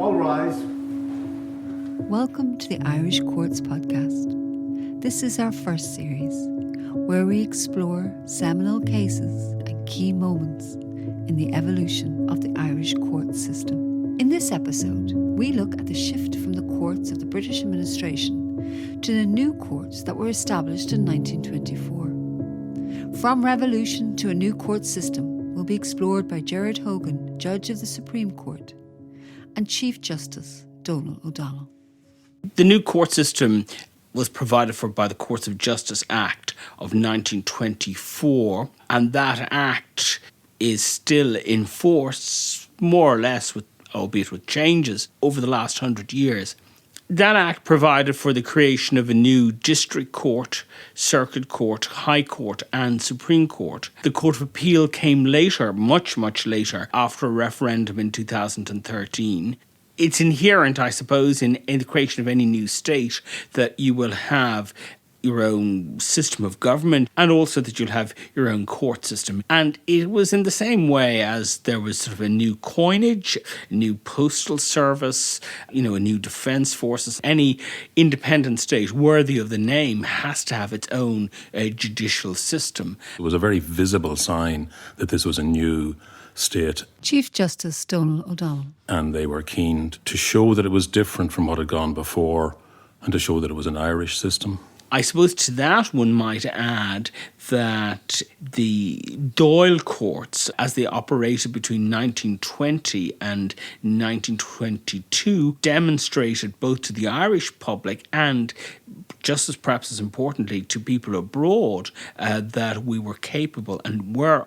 All rise. Welcome to the Irish Courts podcast. This is our first series, where we explore seminal cases and key moments in the evolution of the Irish court system. In this episode, we look at the shift from the courts of the British administration to the new courts that were established in 1924. From revolution to a new court system will be explored by Gerard Hogan, Judge of the Supreme Court, and Chief Justice Dónal O'Donnell. The new court system was provided for by the Courts of Justice Act of 1924, and that act is still in force, more or less, albeit with changes, over the last 100 years. That act provided for the creation of a new district court, circuit court, high court and Supreme Court. The Court of Appeal came later, much later, after a referendum in 2013. It's inherent, I suppose, in the creation of any new state that you will have your own system of government and also that you'll have your own court system. And it was in the same way as there was sort of a new coinage, a new postal service, a new defence forces. Any independent state worthy of the name has to have its own judicial system. It was a very visible sign that this was a new state. Chief Justice Dónal O'Donnell. And they were keen to show that it was different from what had gone before and to show that it was an Irish system. I suppose to that one might add that the Dáil courts, as they operated between 1920 and 1922, demonstrated both to the Irish public and, just as perhaps as importantly, to people abroad, that we were capable and were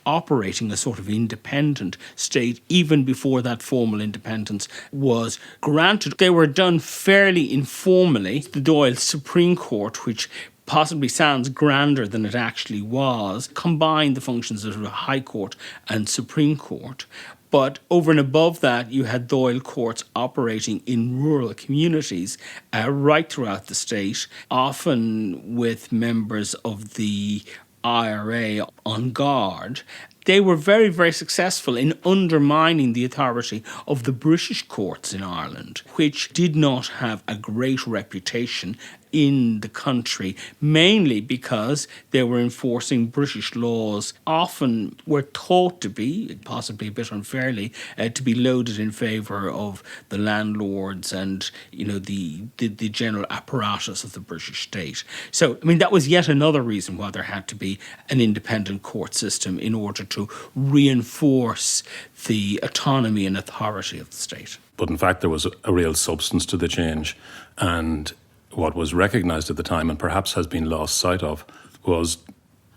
operating a sort of independent state even before that formal independence was granted. They were done fairly informally. The Dáil Supreme Court, which possibly sounds grander than it actually was, combined the functions of a High Court and Supreme Court. But over and above that, you had Dáil courts operating in rural communities right throughout the state, often with members of the IRA on guard. They were very, very successful in undermining the authority of the British courts in Ireland, which did not have a great reputation in the country, mainly because they were enforcing British laws, often were thought to be, possibly a bit unfairly, to be loaded in favour of the landlords and, the general apparatus of the British state. So, that was yet another reason why there had to be an independent court system in order to reinforce the autonomy and authority of the state. But in fact, there was a real substance to the change, and what was recognised at the time, and perhaps has been lost sight of, was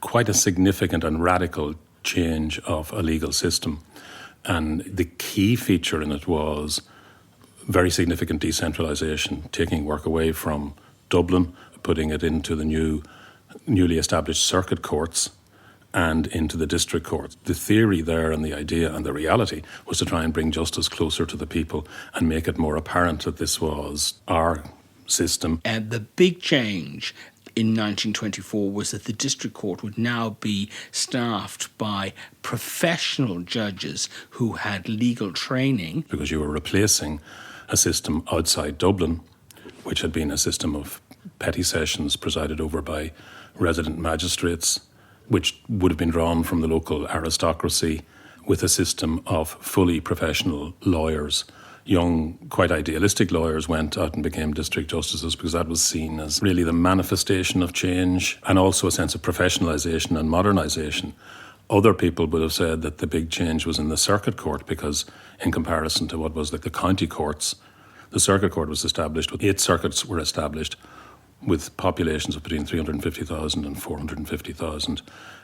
quite a significant and radical change of a legal system. And the key feature in it was very significant decentralisation, taking work away from Dublin, putting it into the newly established circuit courts and into the district courts. The theory there and the idea and the reality was to try and bring justice closer to the people and make it more apparent that this was our system. And the big change in 1924 was that the district court would now be staffed by professional judges who had legal training. Because you were replacing a system outside Dublin, which had been a system of petty sessions presided over by resident magistrates, which would have been drawn from the local aristocracy, with a system of fully professional lawyers. Young, quite idealistic lawyers went out and became district justices because that was seen as really the manifestation of change and also a sense of professionalisation and modernisation. Other people would have said that the big change was in the circuit court because in comparison to what was like the county courts, the circuit court was established, 8 circuits were established with populations of between 350,000 and 450,000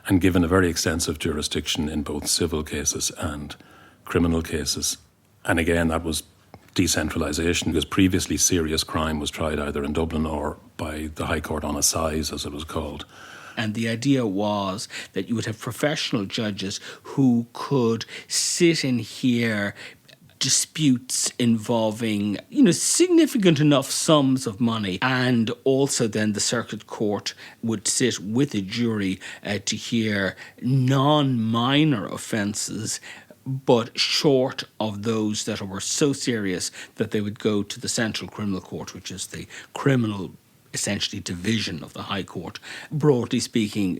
and given a very extensive jurisdiction in both civil cases and criminal cases. And again, that was decentralisation because previously serious crime was tried either in Dublin or by the High Court on assize, as it was called. And the idea was that you would have professional judges who could sit and hear disputes involving, significant enough sums of money. And also then the circuit court would sit with a jury to hear non-minor offences but short of those that were so serious that they would go to the Central Criminal Court, which is the criminal, essentially, division of the High Court. Broadly speaking,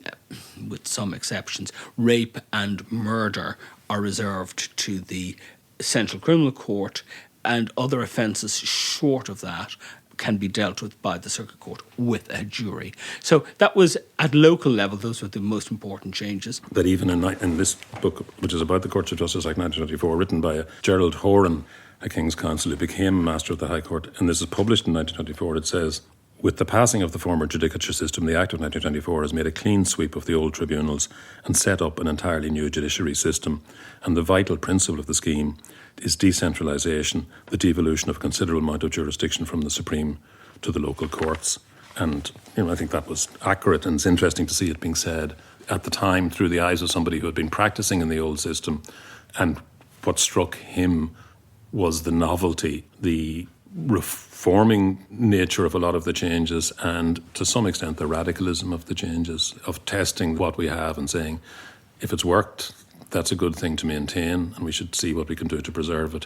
with some exceptions, rape and murder are reserved to the Central Criminal Court, and other offences short of that can be dealt with by the Circuit Court with a jury. So that was, at local level, those were the most important changes. That even in this book, which is about the Courts of Justice Act 1924, written by Gerald Hogan, a King's Counsel who became Master of the High Court, and this is published in 1924, it says, with the passing of the former judicature system, the Act of 1924 has made a clean sweep of the old tribunals and set up an entirely new judiciary system. And the vital principle of the scheme is decentralisation, the devolution of a considerable amount of jurisdiction from the Supreme to the local courts. And I think that was accurate, and it's interesting to see it being said at the time through the eyes of somebody who had been practising in the old system. And what struck him was the novelty, the reforming nature of a lot of the changes, and to some extent the radicalism of the changes, of testing what we have and saying, if it's worked, that's a good thing to maintain and we should see what we can do to preserve it.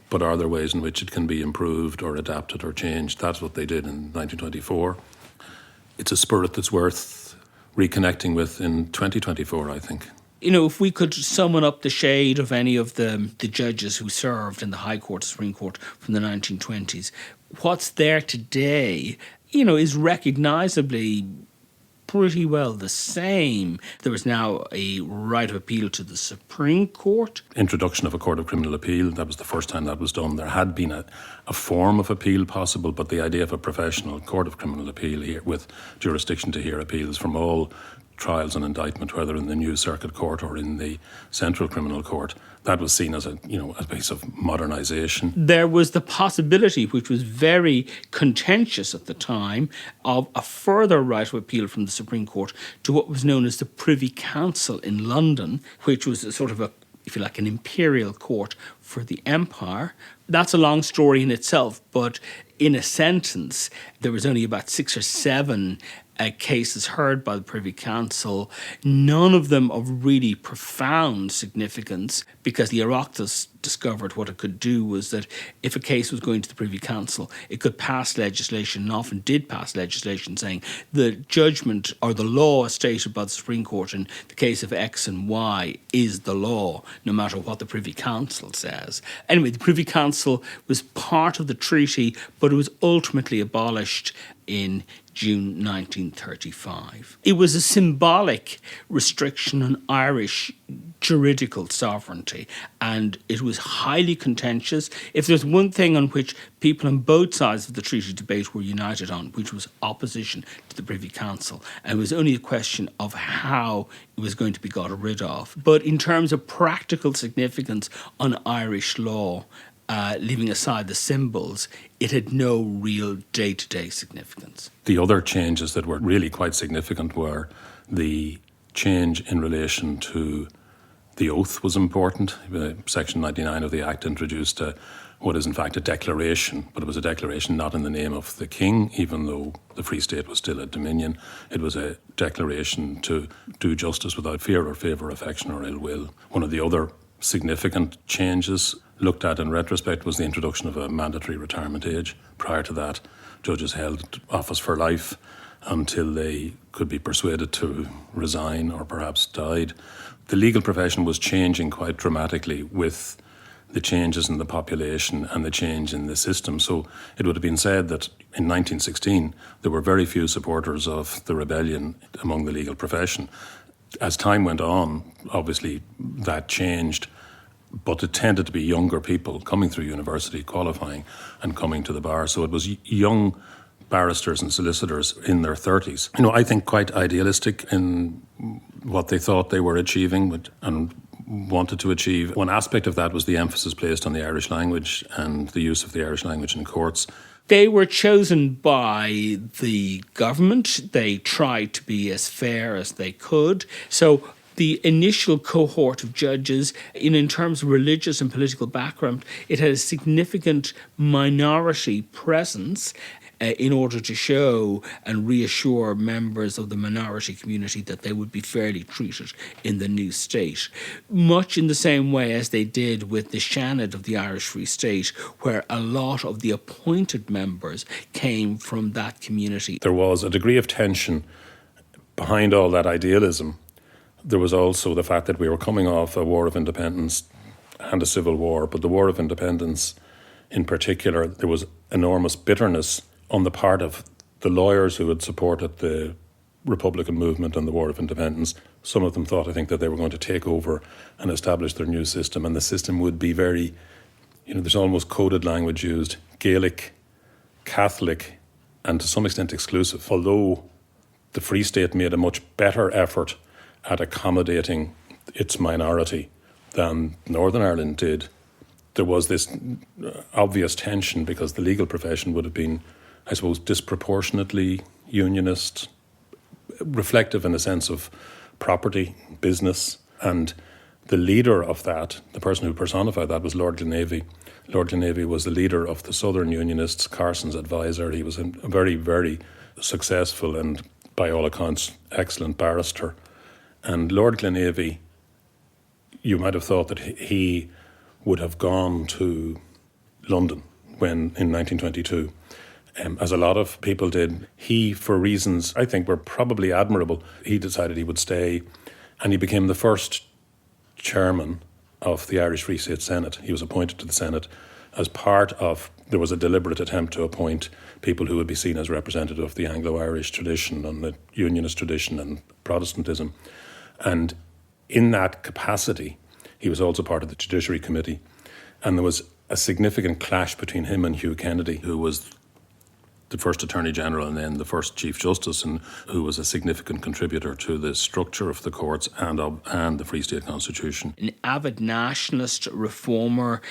But are there ways in which it can be improved or adapted or changed? That's what they did in 1924. It's a spirit that's worth reconnecting with in 2024, I think. If we could summon up the shade of any of the judges who served in the High Court, Supreme Court from the 1920s, what's there today, is recognisably pretty well the same. There is now a right of appeal to the Supreme Court. Introduction of a Court of Criminal Appeal, that was the first time that was done. There had been a form of appeal possible, but the idea of a professional Court of Criminal Appeal here with jurisdiction to hear appeals from all trials and indictment, whether in the new Circuit Court or in the Central Criminal Court, that was seen as a piece of modernisation. There was the possibility, which was very contentious at the time, of a further right of appeal from the Supreme Court to what was known as the Privy Council in London, which was a sort of a, if you like, an imperial court for the empire. That's a long story in itself, but in a sentence, there was only about 6 or 7 cases heard by the Privy Council, none of them of really profound significance, because the Oireachtas discovered what it could do was that if a case was going to the Privy Council, it could pass legislation, and often did pass legislation, saying the judgment or the law stated by the Supreme Court in the case of X and Y is the law, no matter what the Privy Council says. Anyway, the Privy Council was part of the treaty, but it was ultimately abolished in June 1935. It was a symbolic restriction on Irish juridical sovereignty, and it was highly contentious. If there's one thing on which people on both sides of the treaty debate were united on, which was opposition to the Privy Council, and it was only a question of how it was going to be got rid of. But in terms of practical significance on Irish law, leaving aside the symbols, it had no real day-to-day significance. The other changes that were really quite significant were the change in relation to the oath was important. Section 99 of the Act introduced what is in fact a declaration, but it was a declaration not in the name of the King, even though the Free State was still a dominion. It was a declaration to do justice without fear or favour, affection or ill will. One of the other significant changes looked at in retrospect was the introduction of a mandatory retirement age. Prior to that, judges held office for life until they could be persuaded to resign or perhaps died. The legal profession was changing quite dramatically with the changes in the population and the change in the system. So it would have been said that in 1916 there were very few supporters of the rebellion among the legal profession. As time went on, obviously that changed, but it tended to be younger people coming through university, qualifying and coming to the bar. So it was young barristers and solicitors in their 30s. I think quite idealistic in what they thought they were achieving and wanted to achieve. One aspect of that was the emphasis placed on the Irish language and the use of the Irish language in courts. They were chosen by the government. They tried to be as fair as they could. So the initial cohort of judges, in terms of religious and political background, it had a significant minority presence. in order to show and reassure members of the minority community that they would be fairly treated in the new state. Much in the same way as they did with the Seanad of the Irish Free State, where a lot of the appointed members came from that community. There was a degree of tension behind all that idealism. There was also the fact that we were coming off a war of independence and a civil war, but the war of independence in particular, there was enormous bitterness on the part of the lawyers who had supported the Republican movement and the War of Independence. Some of them thought, I think, that they were going to take over and establish their new system, and the system would be very, there's almost coded language used, Gaelic, Catholic, and to some extent exclusive. Although the Free State made a much better effort at accommodating its minority than Northern Ireland did, there was this obvious tension because the legal profession would have been, I suppose, disproportionately unionist, reflective in a sense of property, business, and the leader of that, the person who personified that, was Lord Glenavy. Lord Glenavy was the leader of the Southern Unionists, Carson's advisor. He was a very, very successful and, by all accounts, excellent barrister. And Lord Glenavy, you might have thought that he would have gone to London when in 1922, as a lot of people did. He, for reasons I think were probably admirable, he decided he would stay, and he became the first chairman of the Irish Free State Senate. He was appointed to the Senate as part of, there was a deliberate attempt to appoint people who would be seen as representative of the Anglo-Irish tradition and the Unionist tradition and Protestantism. And in that capacity, he was also part of the Judiciary Committee. And there was a significant clash between him and Hugh Kennedy, who was the first Attorney General and then the first Chief Justice, and who was a significant contributor to the structure of the courts and the Free State Constitution. An avid nationalist reformer,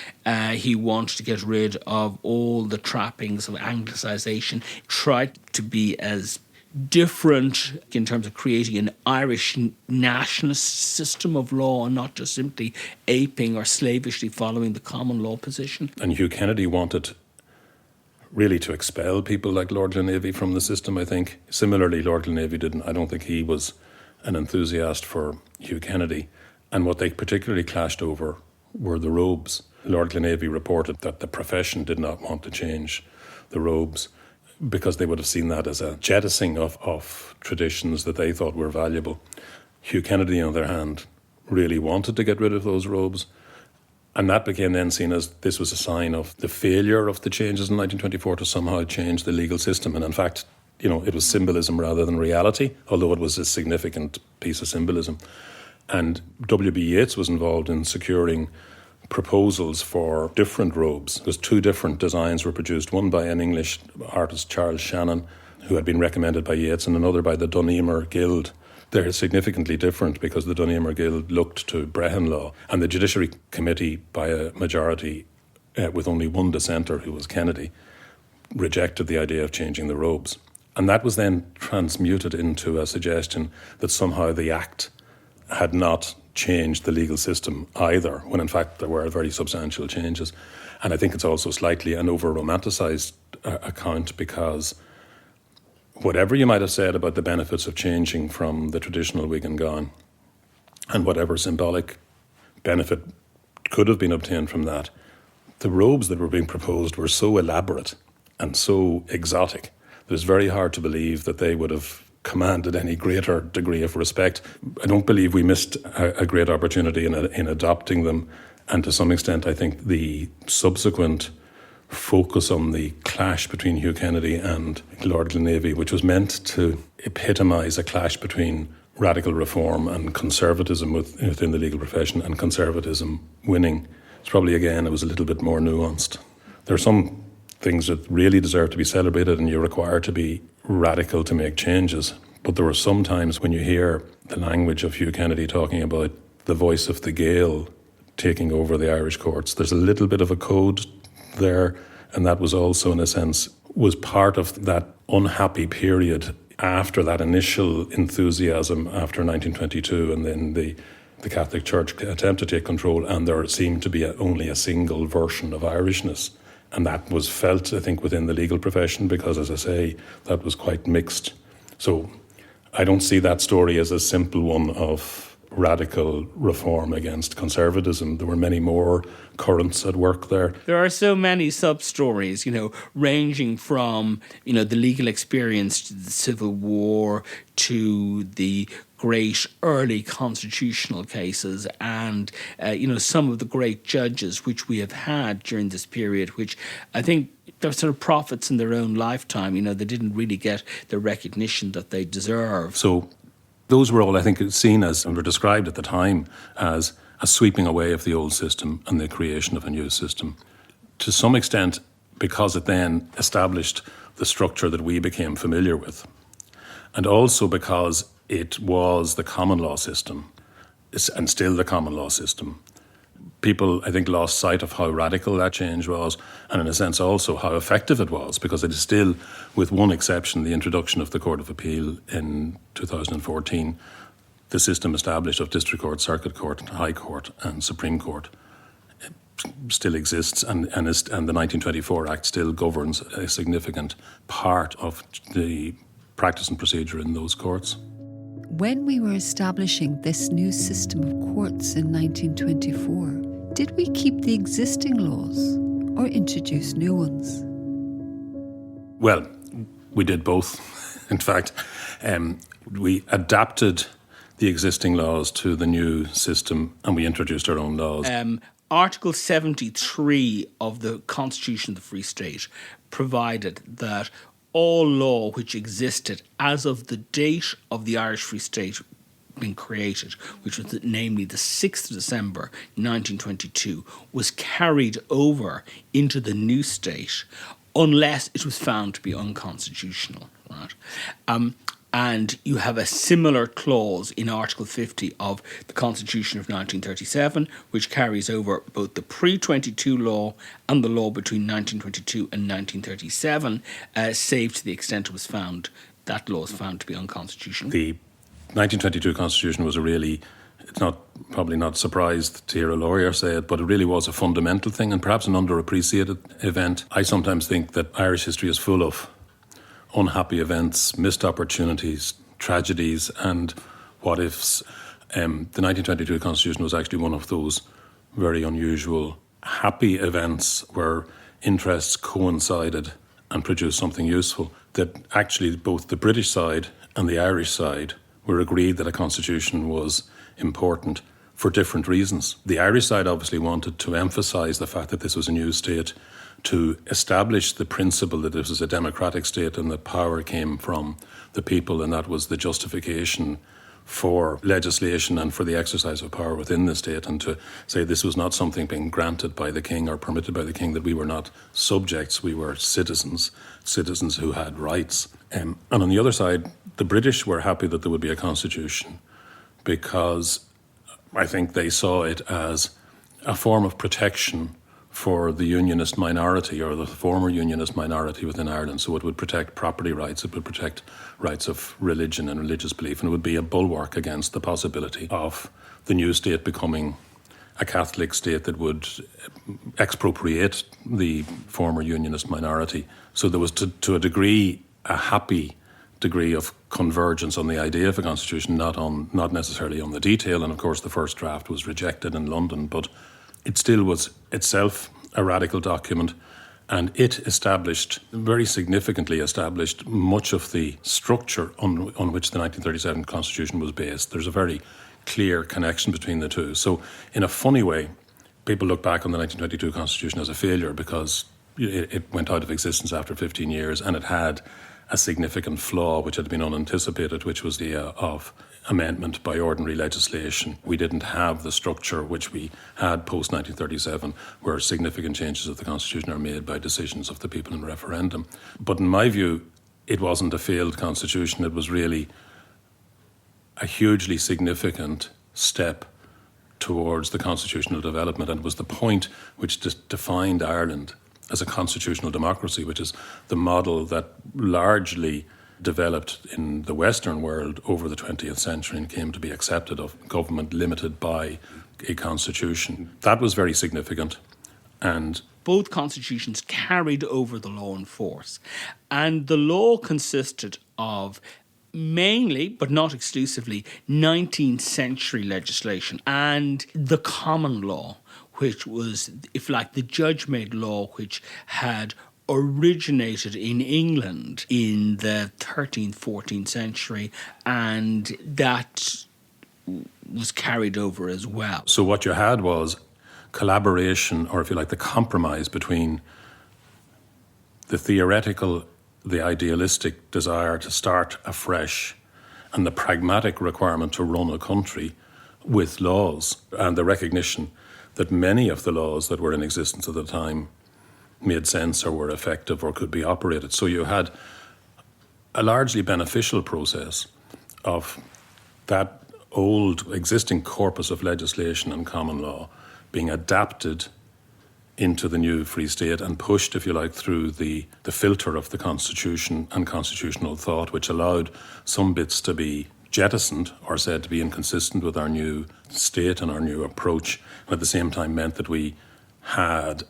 he wanted to get rid of all the trappings of Anglicisation, tried to be as different in terms of creating an Irish nationalist system of law and not just simply aping or slavishly following the common law position. And Hugh Kennedy wanted really to expel people like Lord Glenavy from the system, I think. Similarly, Lord Glenavy I don't think he was an enthusiast for Hugh Kennedy. And what they particularly clashed over were the robes. Lord Glenavy reported that the profession did not want to change the robes because they would have seen that as a jettisoning of traditions that they thought were valuable. Hugh Kennedy, on the other hand, really wanted to get rid of those robes. And that became then seen as this was a sign of the failure of the changes in 1924 to somehow change the legal system. And in fact, it was symbolism rather than reality, although it was a significant piece of symbolism. And W.B. Yeats was involved in securing proposals for different robes, because two different designs were produced, one by an English artist, Charles Shannon, who had been recommended by Yeats, and another by the Dónal Guild. They're significantly different because the Dónal Guild looked to Brehon law, and the Judiciary Committee, by a majority with only one dissenter, who was Kennedy, rejected the idea of changing the robes. And that was then transmuted into a suggestion that somehow the Act had not changed the legal system either, when in fact there were very substantial changes. And I think it's also slightly an over-romanticised account, because whatever you might have said about the benefits of changing from the traditional wig and gown, and whatever symbolic benefit could have been obtained from that, the robes that were being proposed were so elaborate and so exotic that it's very hard to believe that they would have commanded any greater degree of respect. I don't believe we missed a great opportunity in adopting them, and to some extent I think the subsequent focus on the clash between Hugh Kennedy and Lord Glenavy, which was meant to epitomise a clash between radical reform and conservatism within the legal profession, and conservatism winning. It's probably, again, it was a little bit more nuanced. There are some things that really deserve to be celebrated, and you're required to be radical to make changes. But there were some times when you hear the language of Hugh Kennedy talking about the voice of the Gael taking over the Irish courts. There's a little bit of a code there, and that was also, in a sense, was part of that unhappy period after that initial enthusiasm after 1922, and then the Catholic Church attempt to take control, and there seemed to be only a single version of Irishness And that was felt, I think, within the legal profession because, as I say, that was quite mixed. So I don't see that story as a simple one of radical reform against conservatism. There were many more currents at work there. There are so many sub-stories, ranging from, the legal experience to the Civil War to the great early constitutional cases and, some of the great judges which we have had during this period, which I think they're sort of prophets in their own lifetime. They didn't really get the recognition that they deserve. So those were all, I think, seen as, and were described at the time as a sweeping away of the old system and the creation of a new system. To some extent, because it then established the structure that we became familiar with. And also because it was the common law system, and still the common law system. People, I think, lost sight of how radical that change was, and in a sense also how effective it was, because it is still, with one exception, the introduction of the Court of Appeal in 2014, the system established of District Court, Circuit Court, High Court and Supreme Court still exists, and the 1924 Act still governs a significant part of the practice and procedure in those courts. When we were establishing this new system of courts in 1924, did we keep the existing laws or introduce new ones? Well, we did both. In fact, we adapted the existing laws to the new system and we introduced our own laws. Article 73 of the Constitution of the Free State provided that all law which existed as of the date of the Irish Free State being created, which was namely the 6th of December 1922, was carried over into the new state unless it was found to be unconstitutional. Right? And you have a similar clause in Article 50 of the Constitution of 1937, which carries over both the pre-22 law and the law between 1922 and 1937, save to the extent that law was found to be unconstitutional. The 1922 Constitution was probably not surprised to hear a lawyer say it, but it really was a fundamental thing and perhaps an underappreciated event. I sometimes think that Irish history is full of unhappy events, missed opportunities, tragedies and what-ifs. The 1922 Constitution was actually one of those very unusual happy events where interests coincided and produced something useful, that actually both the British side and the Irish side were agreed that a constitution was important for different reasons. The Irish side obviously wanted to emphasise the fact that this was a new state, to establish the principle that this was a democratic state and that power came from the people, and that was the justification for legislation and for the exercise of power within the state, and to say this was not something being granted by the king or permitted by the king, that we were not subjects, we were citizens who had rights. And on the other side, the British were happy that there would be a constitution because I think they saw it as a form of protection for the unionist minority or the former unionist minority within Ireland. So it would protect property rights, it would protect rights of religion and religious belief, and it would be a bulwark against the possibility of the new state becoming a Catholic state that would expropriate the former unionist minority. So there was, to a degree, a happy degree of convergence on the idea of a constitution, not necessarily on the detail. And of course the first draft was rejected in London, but it still was itself a radical document, and it very significantly established much of the structure on which the 1937 Constitution was based. There's a very clear connection between the two. So in a funny way, people look back on the 1922 Constitution as a failure because it went out of existence after 15 years and it had a significant flaw which had been unanticipated, which was the of amendment by ordinary legislation. We didn't have the structure which we had post-1937, where significant changes of the Constitution are made by decisions of the people in referendum. But in my view, it wasn't a failed Constitution. It was really a hugely significant step towards the constitutional development, and it was the point which defined Ireland as a constitutional democracy, which is the model that largely developed in the Western world over the 20th century and came to be accepted of government limited by a constitution. That was very significant, and both constitutions carried over the law in force. And the law consisted of mainly, but not exclusively, 19th century legislation and the common law, which was, if like, the judge-made law, which had originated in England in the 13th, 14th century, and that was carried over as well. So what you had was collaboration, or if you like, the compromise between the theoretical, the idealistic desire to start afresh, and the pragmatic requirement to run a country with laws, and the recognition that many of the laws that were in existence at the time made sense or were effective or could be operated. So you had a largely beneficial process of that old existing corpus of legislation and common law being adapted into the new Free State and pushed, if you like, through the filter of the Constitution and constitutional thought, which allowed some bits to be jettisoned or said to be inconsistent with our new state and our new approach, and at the same time meant that we had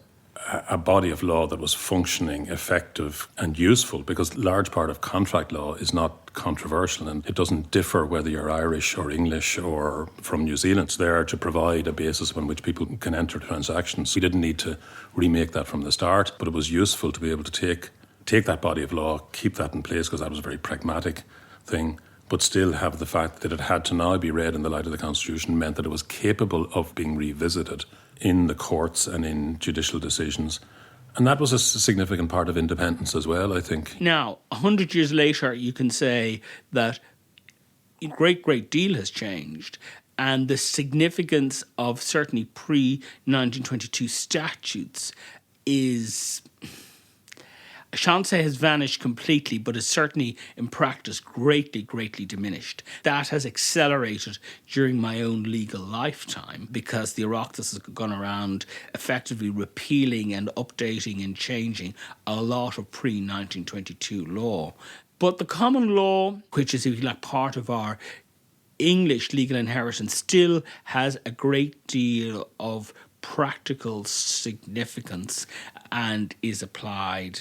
a body of law that was functioning, effective and useful, because a large part of contract law is not controversial and it doesn't differ whether you're Irish or English or from New Zealand. It's there to provide a basis on which people can enter transactions. We didn't need to remake that from the start, but it was useful to be able to take that body of law, keep that in place, because that was a very pragmatic thing, but still have the fact that it had to now be read in the light of the Constitution meant that it was capable of being revisited in the courts and in judicial decisions. And that was a significant part of independence as well, I think. Now, 100 years later, you can say that a great deal has changed, and the significance of certainly pre-1922 statutes is, I shan't say has vanished completely, but is certainly in practice greatly diminished. That has accelerated during my own legal lifetime because the Oireachtas has gone around effectively repealing and updating and changing a lot of pre-1922 law. But the common law, which is, if you like, part of our English legal inheritance, still has a great deal of practical significance and is applied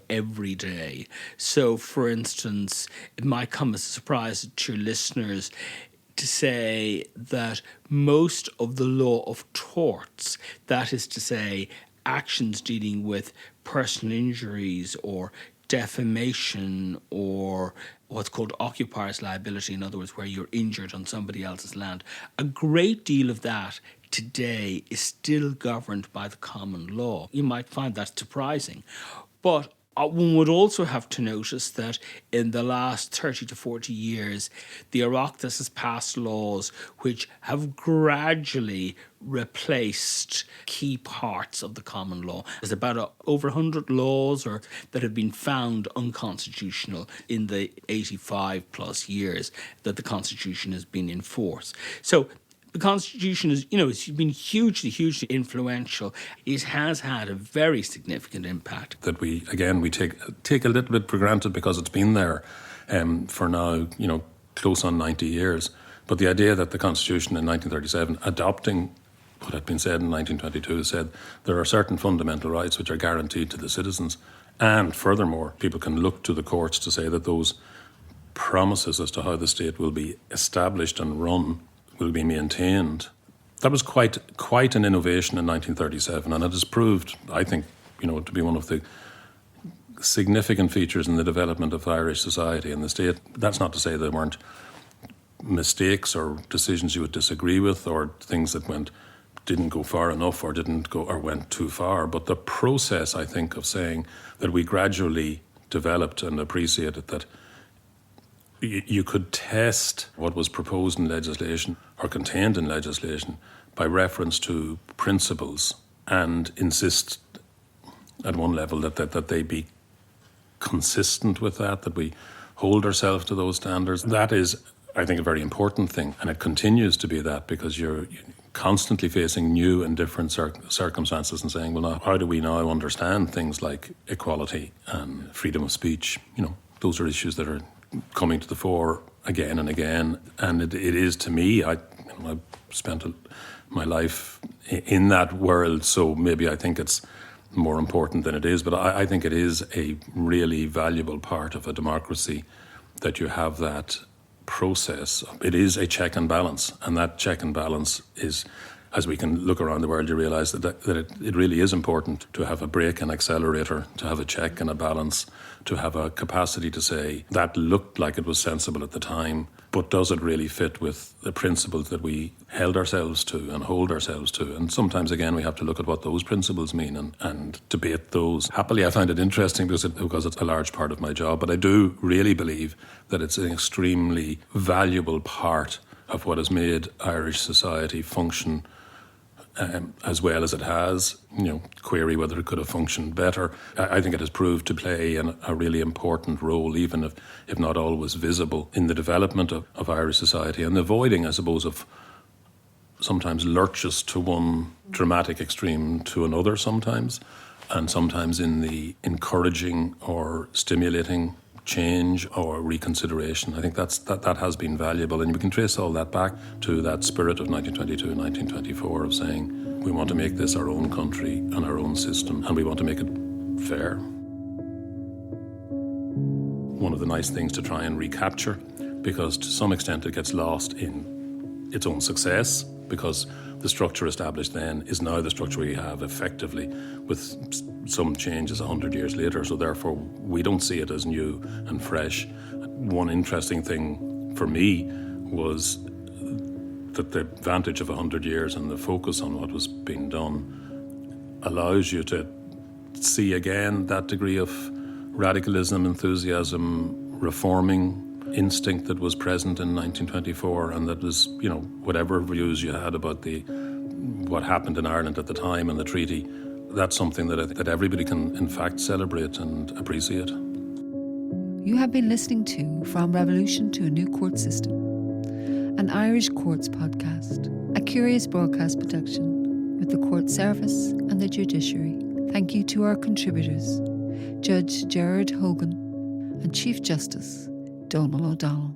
every day. So, for instance, it might come as a surprise to your listeners to say that most of the law of torts, that is to say, actions dealing with personal injuries or defamation or what's called occupier's liability, in other words, where you're injured on somebody else's land, a great deal of that today is still governed by the common law. You might find that surprising. But one would also have to notice that in the last 30 to 40 years, the Oireachtas has passed laws which have gradually replaced key parts of the common law. There's about over 100 laws that have been found unconstitutional in the 85 plus years that the Constitution has been in force. So the Constitution is, it's been hugely influential. It has had a very significant impact. That we take a little bit for granted because it's been there for now, close on 90 years. But the idea that the Constitution in 1937, adopting what had been said in 1922, said there are certain fundamental rights which are guaranteed to the citizens. And furthermore, people can look to the courts to say that those promises as to how the state will be established and run will be maintained. That was quite an innovation in 1937, and it has proved, I think, to be one of the significant features in the development of Irish society and the state. That's not to say there weren't mistakes or decisions you would disagree with or things that didn't go far enough or went too far. But the process, I think, of saying that we gradually developed and appreciated that you could test what was proposed in legislation or contained in legislation by reference to principles and insist at one level that they be consistent with that we hold ourselves to those standards. That is, I think, a very important thing, and it continues to be that because you're constantly facing new and different circumstances and saying, well, now, how do we now understand things like equality and freedom of speech? Those are issues that are coming to the fore again and again, and it is, to me, I've spent my life in that world, so maybe I think it's more important than it is. But I think it is a really valuable part of a democracy that you have that process. It is a check and balance, and that check and balance is, as we can look around the world, you realise that it really is important to have a brake and accelerator, to have a check and a balance, to have a capacity to say, that looked like it was sensible at the time, but does it really fit with the principles that we held ourselves to and hold ourselves to? And sometimes, again, we have to look at what those principles mean and debate those. Happily, I find it interesting because it's a large part of my job, but I do really believe that it's an extremely valuable part of what has made Irish society function as well as it has. Query whether it could have functioned better. I think it has proved to play a really important role, even if not always visible, in the development of Irish society and the avoiding, I suppose, of sometimes lurches to one dramatic extreme to another sometimes, and sometimes in the encouraging or stimulating change or reconsideration. I think that has been valuable, and we can trace all that back to that spirit of 1922 and 1924 of saying we want to make this our own country and our own system, and we want to make it fair. One of the nice things to try and recapture, because to some extent it gets lost in its own success, because the structure established then is now the structure we have effectively, with some changes 100 years later, so therefore we don't see it as new and fresh. One interesting thing for me was that the advantage of 100 years and the focus on what was being done allows you to see again that degree of radicalism, enthusiasm, reforming instinct that was present in 1924, and that was, whatever views you had about what happened in Ireland at the time and the treaty, that's something that everybody can in fact celebrate and appreciate. You have been listening to From Revolution to a New Court System, an Irish Courts podcast, a curious broadcast production with the Court Service and the Judiciary. Thank you to our contributors, Judge Gerard Hogan and Chief Justice Dónal.